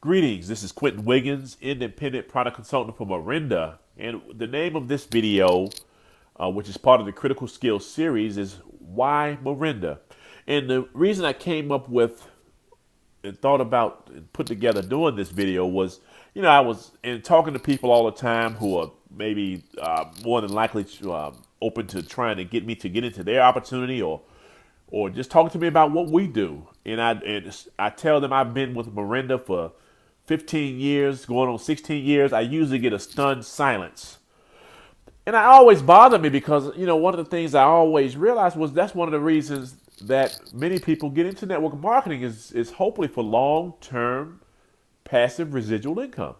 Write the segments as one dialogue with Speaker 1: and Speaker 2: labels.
Speaker 1: Greetings, this is Quentin Wiggins, independent product consultant for Morinda. And the name of this video, which is part of the Critical Skills series, is Why Morinda? And the reason I came up with and thought about and put together doing this video was, I was talking to people all the time who are maybe more than likely open to trying to get me to get into their opportunity or just talking to me about what we do. And I tell them I've been with Morinda for 15 years, going on 16 years. I usually get a stunned silence. And it always bothered me because, one of the things I always realized was that's one of the reasons that many people get into network marketing is hopefully for long-term passive residual income.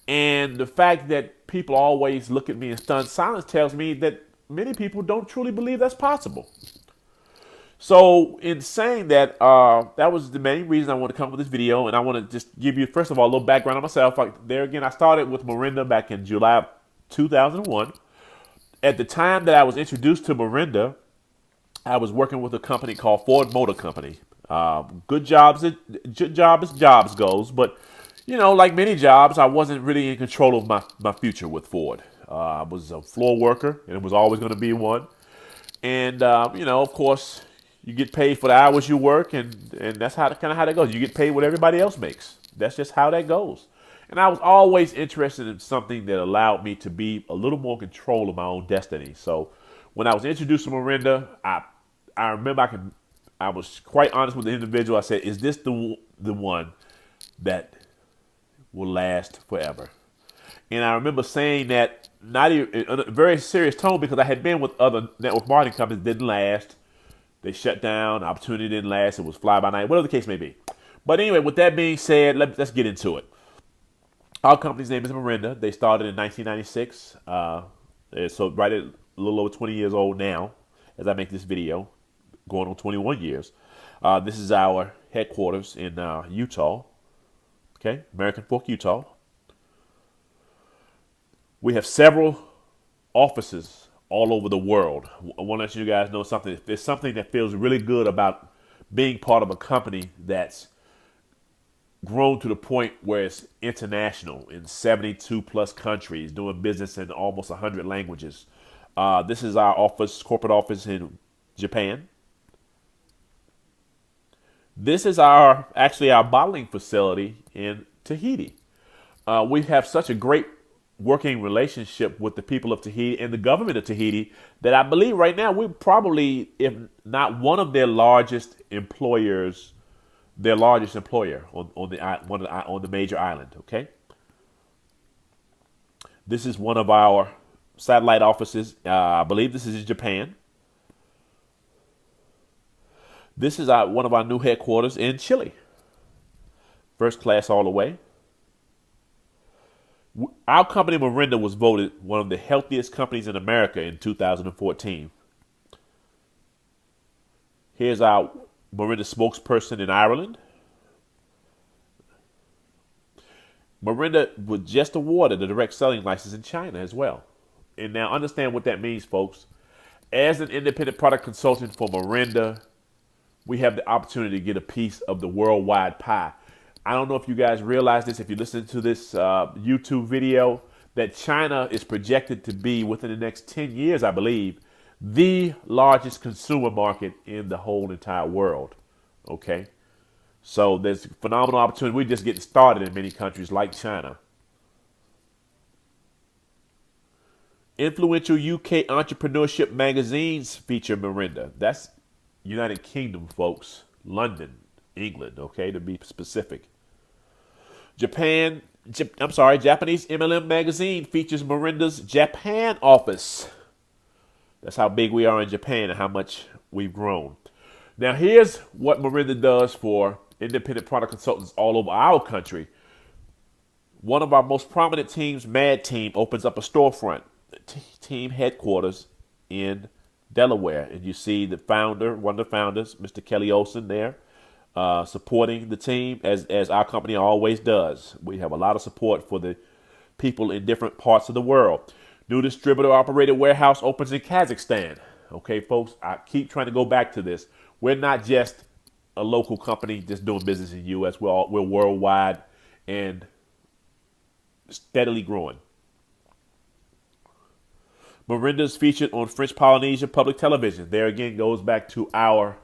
Speaker 1: And the fact that people always look at me in stunned silence tells me that many people don't truly believe that's possible. So in saying that, that was the main reason I want to come with this video, and I want to just give you, first of all, a little background on myself. There again, I started with Morinda back in July 2001. At the time that I was introduced to Morinda, I was working with a company called Ford Motor Company. Good job as jobs goes, but like many jobs, I wasn't really in control of my future with Ford. I was a floor worker, and it was always going to be one. And of course, you get paid for the hours you work, and that's kind of how that goes. You get paid what everybody else makes. That's just how that goes. And I was always interested in something that allowed me to be a little more in control of my own destiny. So when I was introduced to Morinda, I remember I was quite honest with the individual. I said, "Is this the one that will last forever?" And I remember saying that not even in a very serious tone because I had been with other network marketing companies that didn't last. They shut down. The opportunity didn't last. It was fly by night, whatever the case may be. But anyway, with that being said, let's get into it. Our company's name is Morinda. They started in 1996. So right at a little over 20 years old now as I make this video, going on 21 years. This is our headquarters in Utah, okay, American Fork, Utah. We have several offices all over the world. I want to let you guys know something. If there's something that feels really good about being part of a company that's grown to the point where it's international in 72 plus countries, doing business in almost 100 languages. This is our corporate office in Japan. This is actually our bottling facility in Tahiti. We have such a great working relationship with the people of Tahiti and the government of Tahiti that I believe right now we're probably, if not one of their largest employers, their largest employer on the major island. Okay, this is one of our satellite offices. I believe this is in Japan. This is one of our new headquarters in Chile. First class all the way. Our company, Morinda, was voted one of the healthiest companies in America in 2014. Here's our Morinda spokesperson in Ireland. Morinda was just awarded a direct selling license in China as well. And now understand what that means, folks. As an independent product consultant for Morinda, we have the opportunity to get a piece of the worldwide pie. I don't know if you guys realize this, if you listen to this YouTube video, that China is projected to be, within the next 10 years, I believe, the largest consumer market in the whole entire world. Okay? So there's phenomenal opportunity. We're just getting started in many countries like China. Influential UK entrepreneurship magazines feature Morinda. That's United Kingdom, folks. London, England, okay, to be specific. Japanese MLM magazine features Morinda's Japan office. That's how big we are in Japan and how much we've grown. Now, here's what Morinda does for independent product consultants all over our country. One of our most prominent teams, Mad Team, opens up a storefront, team headquarters in Delaware. And you see the founder, one of the founders, Mr. Kelly Olson there, supporting the team as our company always does. We have a lot of support for the people in different parts of the world. New distributor operated warehouse opens in Kazakhstan. Okay, folks, I keep trying to go back to this. We're not just a local company just doing business in the U.S. We're worldwide and steadily growing. Morinda is featured on French Polynesia public television. There again goes back to our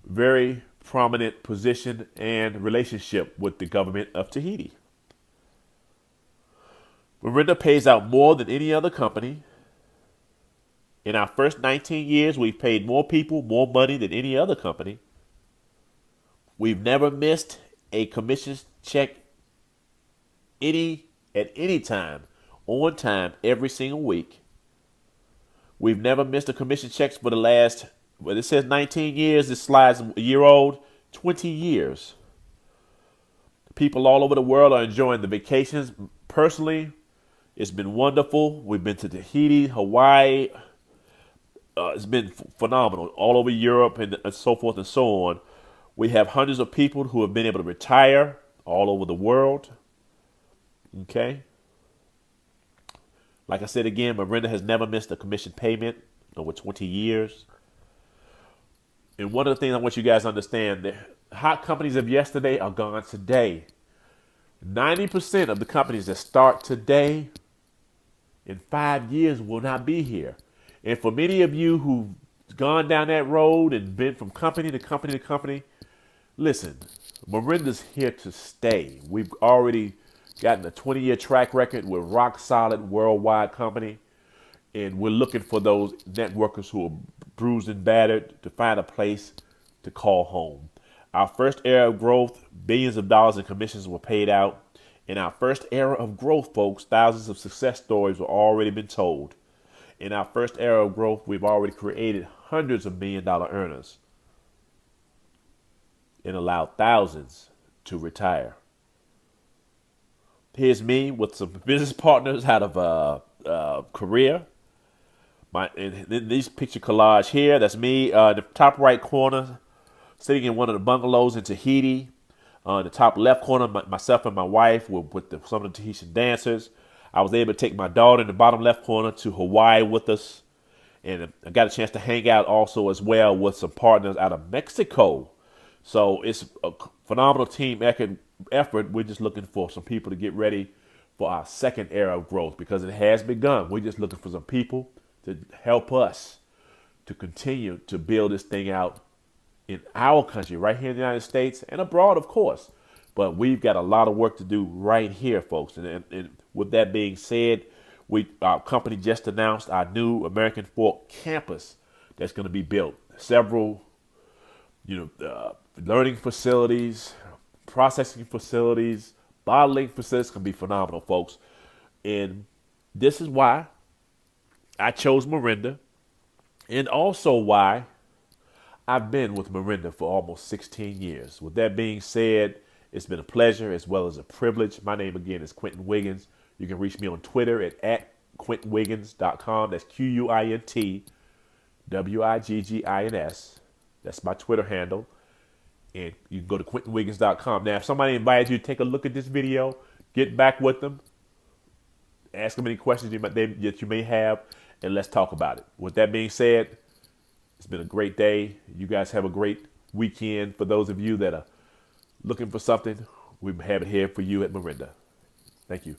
Speaker 1: very prominent position and relationship with the government of Tahiti. Morinda pays out more than any other company. In our first 19 years, we've paid more people more money than any other company. We've never missed a commission check at any time, on time, every single week. We've never missed a commission check for the last, well, it says 19 years. This slide's a year old, 20 years. People all over the world are enjoying the vacations. Personally, it's been wonderful. We've been to Tahiti, Hawaii. It's been phenomenal. All over Europe and so forth and so on. We have hundreds of people who have been able to retire all over the world. Okay. Like I said again, Morinda has never missed a commission payment over 20 years. And one of the things I want you guys to understand, the hot companies of yesterday are gone today. 90% of the companies that start today in 5 years will not be here. And for many of you who've gone down that road and been from company to company to company, listen, Morinda's here to stay. We've already gotten a 20-year track record. We're rock solid worldwide company. And we're looking for those networkers who are bruised and battered to find a place to call home. Our first era of growth, billions of dollars in commissions were paid out. In our first era of growth, folks, thousands of success stories were already been told. In our first era of growth, we've already created hundreds of million-dollar earners and allowed thousands to retire. Here's me with some business partners out of Korea. And these picture collage here, that's me in the top right corner, sitting in one of the bungalows in Tahiti. In the top left corner, myself and my wife were with some of the Tahitian dancers. I was able to take my daughter in the bottom left corner to Hawaii with us. And I got a chance to hang out also as well with some partners out of Mexico. So it's a phenomenal team effort. We're just looking for some people to get ready for our second era of growth because it has begun. We're just looking for some people to help us to continue to build this thing out in our country, right here in the United States and abroad, of course. But we've got a lot of work to do right here, folks. And with that being said, our company just announced our new American Fork campus that's going to be built. Several, learning facilities, processing facilities, bottling facilities can be phenomenal, folks. And this is why I chose Morinda, and also why I've been with Morinda for almost 16 years. With that being said, it's been a pleasure as well as a privilege. My name again is Quentin Wiggins. You can reach me on Twitter at QuentinWiggins.com. That's QuintWiggins. That's my Twitter handle. And you can go to QuentinWiggins.com. Now, if somebody invited you to take a look at this video, get back with them. Ask them any questions that you may have, and let's talk about it. With that being said, it's been a great day. You guys have a great weekend. For those of you that are looking for something, we have it here for you at Morinda. Thank you.